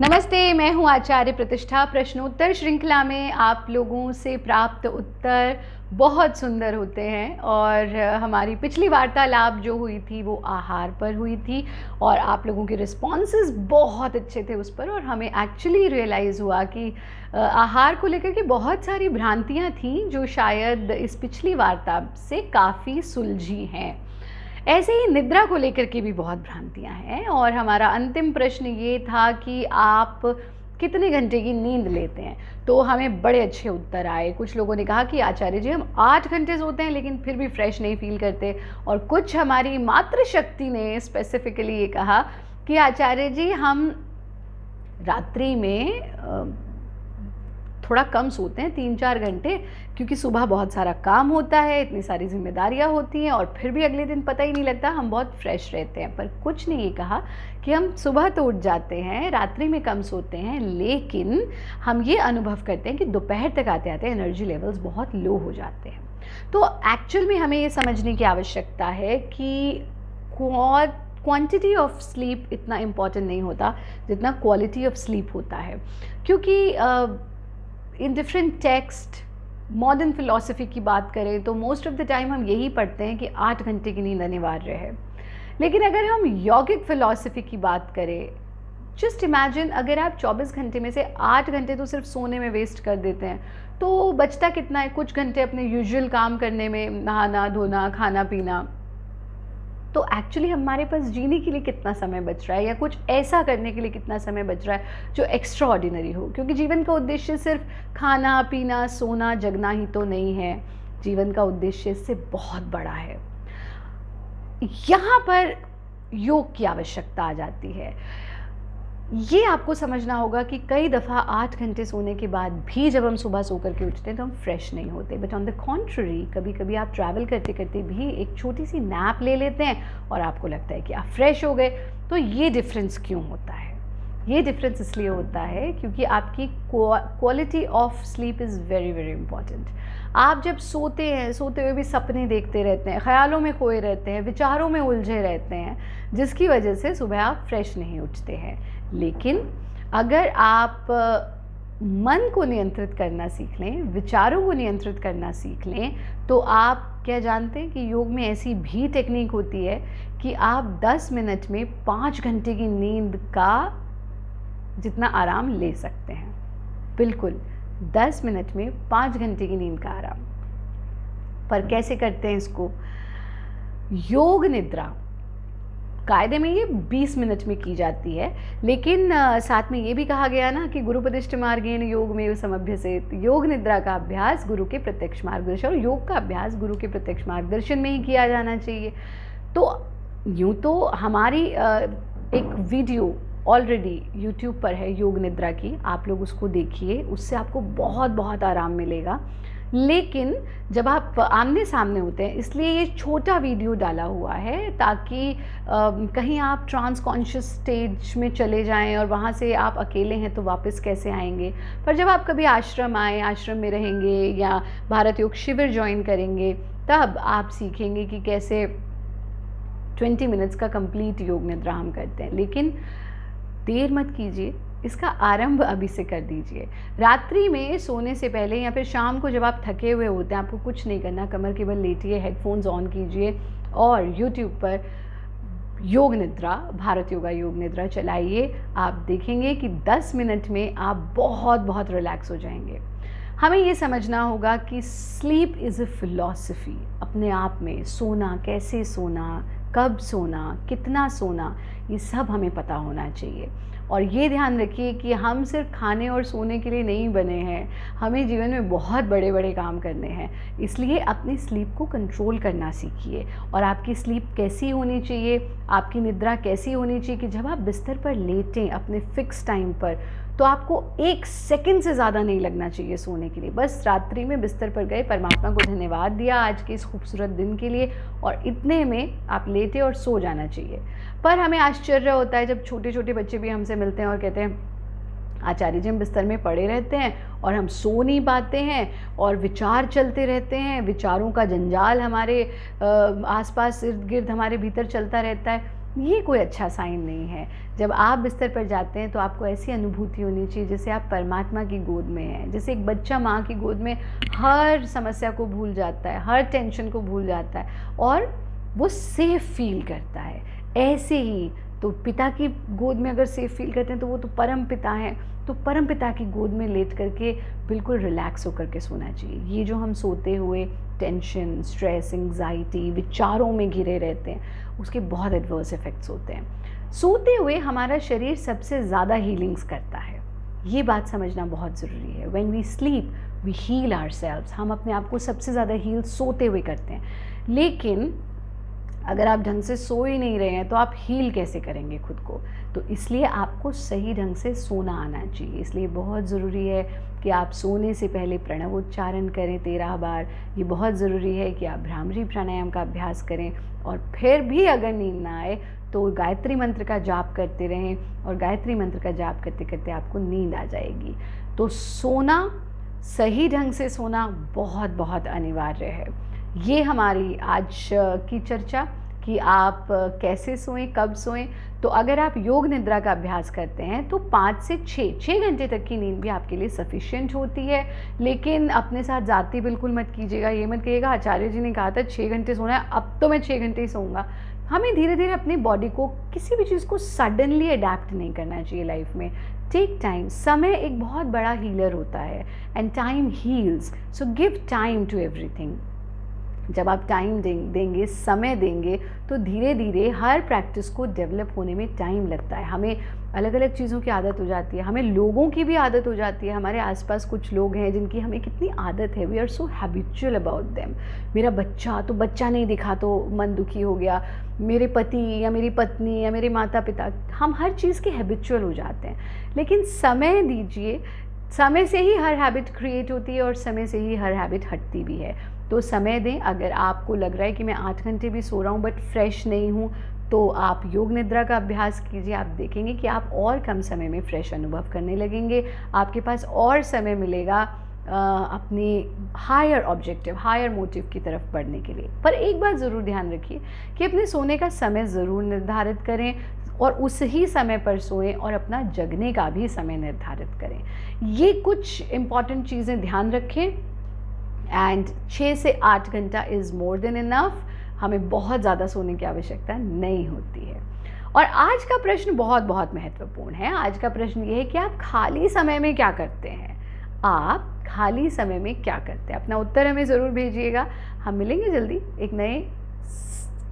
नमस्ते, मैं हूँ आचार्य प्रतिष्ठा। प्रश्नोत्तर श्रृंखला में आप लोगों से प्राप्त उत्तर बहुत सुंदर होते हैं और हमारी पिछली वार्तालाप जो हुई थी वो आहार पर हुई थी और आप लोगों के रिस्पॉन्सेज बहुत अच्छे थे उस पर और हमें एक्चुअली रियलाइज़ हुआ कि आहार को लेकर के बहुत सारी भ्रांतियाँ थीं जो शायद इस पिछली वार्ता से काफ़ी सुलझी हैं। ऐसे ही निद्रा को लेकर के भी बहुत भ्रांतियां हैं और हमारा अंतिम प्रश्न ये था कि आप कितने घंटे की नींद लेते हैं। तो हमें बड़े अच्छे उत्तर आए। कुछ लोगों ने कहा कि आचार्य जी हम 8 घंटे सोते हैं लेकिन फिर भी फ्रेश नहीं फील करते, और कुछ हमारी मातृशक्ति ने स्पेसिफिकली ये कहा कि आचार्य जी हम रात्रि में थोड़ा कम सोते हैं, 3-4 घंटे, क्योंकि सुबह बहुत सारा काम होता है, इतनी सारी जिम्मेदारियां होती हैं और फिर भी अगले दिन पता ही नहीं लगता, हम बहुत फ्रेश रहते हैं। पर कुछ ने ये कहा कि हम सुबह तो उठ जाते हैं, रात्रि में कम सोते हैं, लेकिन हम ये अनुभव करते हैं कि दोपहर तक आते आते एनर्जी लेवल्स बहुत लो हो जाते हैं। तो एक्चुअल में हमें ये समझने की आवश्यकता है कि क्वांटिटी ऑफ स्लीप इतना इम्पॉर्टेंट नहीं होता जितना क्वालिटी ऑफ स्लीप होता है, क्योंकि in different text modern philosophy की बात करें तो मोस्ट ऑफ द टाइम हम यही पढ़ते हैं कि 8 घंटे की नींद अनिवार्य है। लेकिन अगर हम यौगिक फिलॉसफी की बात करें, जस्ट इमेजिन अगर आप 24 घंटे में से 8 घंटे तो सिर्फ सोने में वेस्ट कर देते हैं तो बचता कितना है? कुछ घंटे अपने यूजुअल काम करने में, नहाना धोना, खाना पीना। तो एक्चुअली हमारे पास जीने के लिए कितना समय बच रहा है या कुछ ऐसा करने के लिए कितना समय बच रहा है जो एक्स्ट्रा ऑर्डिनरी हो? क्योंकि जीवन का उद्देश्य सिर्फ खाना पीना सोना जगना ही तो नहीं है, जीवन का उद्देश्य इससे बहुत बड़ा है। यहाँ पर योग की आवश्यकता आ जाती है। ये आपको समझना होगा कि कई दफ़ा 8 घंटे सोने के बाद भी जब हम सुबह सो करके उठते हैं तो हम फ्रेश नहीं होते, बट ऑन द कॉन्ट्ररी कभी कभी आप ट्रैवल करते करते भी एक छोटी सी नैप ले लेते हैं और आपको लगता है कि आप फ्रेश हो गए। तो ये डिफरेंस क्यों होता है? ये डिफरेंस इसलिए होता है क्योंकि आपकी quality of sleep is very very important. आप जब सोते हैं, सोते हुए भी सपने देखते रहते हैं, ख्यालों में खोए रहते हैं, विचारों में उलझे रहते हैं, जिसकी वजह से सुबह आप फ्रेश नहीं उठते हैं। लेकिन अगर आप मन को नियंत्रित करना सीख लें, विचारों को नियंत्रित करना सीख लें, तो आप क्या जानते हैं कि योग में ऐसी भी टेक्निक होती है कि आप 10 मिनट में 5 घंटे की नींद का जितना आराम ले सकते हैं। बिल्कुल 10 मिनट में 5 घंटे की नींद का आराम। पर कैसे करते हैं इसको? योग निद्रा कायदे में ये 20 मिनट में की जाती है, लेकिन साथ में ये भी कहा गया ना कि गुरुपदिष्ट मार्गेण योग में समभ्यसेत। योग निद्रा का अभ्यास गुरु के प्रत्यक्ष मार्गदर्शन और योग का अभ्यास गुरु के प्रत्यक्ष मार्गदर्शन में ही किया जाना चाहिए। तो यूँ तो हमारी एक वीडियो ऑलरेडी YouTube पर है योग निद्रा की, आप लोग उसको देखिए, उससे आपको बहुत बहुत आराम मिलेगा। लेकिन जब आप आमने सामने होते हैं, इसलिए ये छोटा वीडियो डाला हुआ है ताकि कहीं आप ट्रांस कॉन्शियस स्टेज में चले जाएं और वहाँ से आप अकेले हैं तो वापस कैसे आएंगे। पर जब आप कभी आश्रम आए, आश्रम में रहेंगे या भारत योग शिविर ज्वाइन करेंगे, तब आप सीखेंगे कि कैसे 20 मिनट्स का कंप्लीट योग निद्रा हम करते हैं। लेकिन देर मत कीजिए, इसका आरंभ अभी से कर दीजिए। रात्रि में सोने से पहले या फिर शाम को जब आप थके हुए होते हैं, आपको कुछ नहीं करना, कमर के बल लेटिए, हेडफोन्स ऑन कीजिए और YouTube पर योग निद्रा, भारत योगा योग निद्रा चलाइए। आप देखेंगे कि 10 मिनट में आप बहुत बहुत रिलैक्स हो जाएंगे। हमें ये समझना होगा कि स्लीप इज़ अ फिलॉसफी। अपने आप में सोना, कैसे सोना, कब सोना, कितना सोना, ये सब हमें पता होना चाहिए। और ये ध्यान रखिए कि हम सिर्फ खाने और सोने के लिए नहीं बने हैं, हमें जीवन में बहुत बड़े बड़े काम करने हैं। इसलिए अपनी स्लीप को कंट्रोल करना सीखिए। और आपकी स्लीप कैसी होनी चाहिए, आपकी निद्रा कैसी होनी चाहिए कि जब आप बिस्तर पर लेटें अपने फिक्स टाइम पर, तो आपको 1 सेकंड से ज़्यादा नहीं लगना चाहिए सोने के लिए। बस रात्रि में बिस्तर पर गए, परमात्मा को धन्यवाद दिया आज के इस खूबसूरत दिन के लिए, और इतने में आप लेटे और सो जाना चाहिए। पर हमें आश्चर्य होता है जब छोटे छोटे बच्चे भी हमसे मिलते हैं और कहते हैं आचार्य जी हम बिस्तर में पड़े रहते हैं और हम सो नहीं पाते हैं और विचार चलते रहते हैं, विचारों का जंजाल हमारे आसपास इर्द गिर्द हमारे भीतर चलता रहता है। ये कोई अच्छा साइन नहीं है। जब आप बिस्तर पर जाते हैं तो आपको ऐसी अनुभूति होनी चाहिए जैसे आप परमात्मा की गोद में हैं। जैसे एक बच्चा माँ की गोद में हर समस्या को भूल जाता है, हर टेंशन को भूल जाता है और वो सेफ़ फ़ील करता है। ऐसे ही तो पिता की गोद में अगर सेफ़ फ़ील करते हैं तो वो तो परम पिता हैं। तो परम पिता की गोद में लेट करके बिल्कुल रिलैक्स होकर के सोना चाहिए। ये जो हम सोते हुए टेंशन, स्ट्रेस, एंग्जाइटी, विचारों में घिरे रहते हैं, उसके बहुत एडवर्स इफ़ेक्ट्स होते हैं। सोते हुए हमारा शरीर सबसे ज़्यादा हीलिंग्स करता है, ये बात समझना बहुत ज़रूरी है। When we sleep we heal ourselves, हम अपने आप को सबसे ज़्यादा हील सोते हुए करते हैं। लेकिन अगर आप ढंग से सो ही नहीं रहे हैं तो आप हील कैसे करेंगे खुद को? तो इसलिए आपको सही ढंग से सोना आना चाहिए। इसलिए बहुत ज़रूरी है कि आप सोने से पहले प्रणव उच्चारण करें 13 बार। ये बहुत ज़रूरी है कि आप भ्रामरी प्राणायाम का अभ्यास करें और फिर भी अगर नींद ना आए तो गायत्री मंत्र का जाप करते रहें और गायत्री मंत्र का जाप करते करते आपको नींद आ जाएगी। तो सोना, सही ढंग से सोना बहुत बहुत अनिवार्य है। ये हमारी आज की चर्चा कि आप कैसे सोएं, कब सोएं। तो अगर आप योग निद्रा का अभ्यास करते हैं तो 5 से 6 घंटे तक की नींद भी आपके लिए सफिशिएंट होती है। लेकिन अपने साथ ज़्यादती बिल्कुल मत कीजिएगा। ये मत कहिएगा आचार्य जी ने कहा था 6 घंटे सोना है, अब तो मैं 6 घंटे ही सोऊंगा। हमें धीरे धीरे अपनी बॉडी को किसी भी चीज़ को सडनली अडेप्ट नहीं करना चाहिए लाइफ में। Take time. समय एक बहुत बड़ा हीलर होता है and time heals, so give time to everything. जब आप टाइम देंगे, समय देंगे, तो धीरे धीरे हर प्रैक्टिस को डेवलप होने में टाइम लगता है। हमें अलग अलग चीज़ों की आदत हो जाती है, हमें लोगों की भी आदत हो जाती है। हमारे आसपास कुछ लोग हैं जिनकी हमें कितनी आदत है, we are so habitual about them. मेरा बच्चा तो बच्चा नहीं दिखा तो मन दुखी हो गया, मेरे पति या मेरी पत्नी या मेरे माता पिता, हम हर चीज़ के हैबिचुअल हो जाते हैं। लेकिन समय दीजिए, समय से ही हर हैबिट क्रिएट होती है और समय से ही हर हैबिट हटती भी है। तो समय दें। अगर आपको लग रहा है कि मैं 8 घंटे भी सो रहा हूँ बट फ्रेश नहीं हूँ, तो आप योग निद्रा का अभ्यास कीजिए। आप देखेंगे कि आप और कम समय में फ्रेश अनुभव करने लगेंगे। आपके पास और समय मिलेगा अपनी हायर ऑब्जेक्टिव, हायर मोटिव की तरफ बढ़ने के लिए। पर एक बात ज़रूर ध्यान रखिए कि अपने सोने का समय ज़रूर निर्धारित करें और उस ही समय पर सोएं और अपना जगने का भी समय निर्धारित करें। ये कुछ इम्पॉर्टेंट चीज़ें ध्यान रखें। एंड 6 से 8 घंटा इज़ मोर देन इनफ। हमें बहुत ज़्यादा सोने की आवश्यकता नहीं होती है। और आज का प्रश्न बहुत बहुत महत्वपूर्ण है। आज का प्रश्न ये है कि आप खाली समय में क्या करते हैं? आप खाली समय में क्या करते हैं? अपना उत्तर हमें ज़रूर भेजिएगा। हम मिलेंगे जल्दी एक नए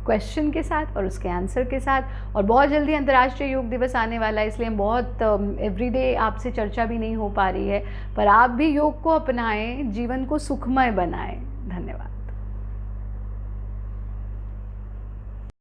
क्वेश्चन के साथ और उसके आंसर के साथ। और बहुत जल्दी अंतर्राष्ट्रीय योग दिवस आने वाला है, इसलिए हम बहुत एवरीडे आपसे चर्चा भी नहीं हो पा रही है। पर आप भी योग को अपनाएं, जीवन को सुखमय बनाएं।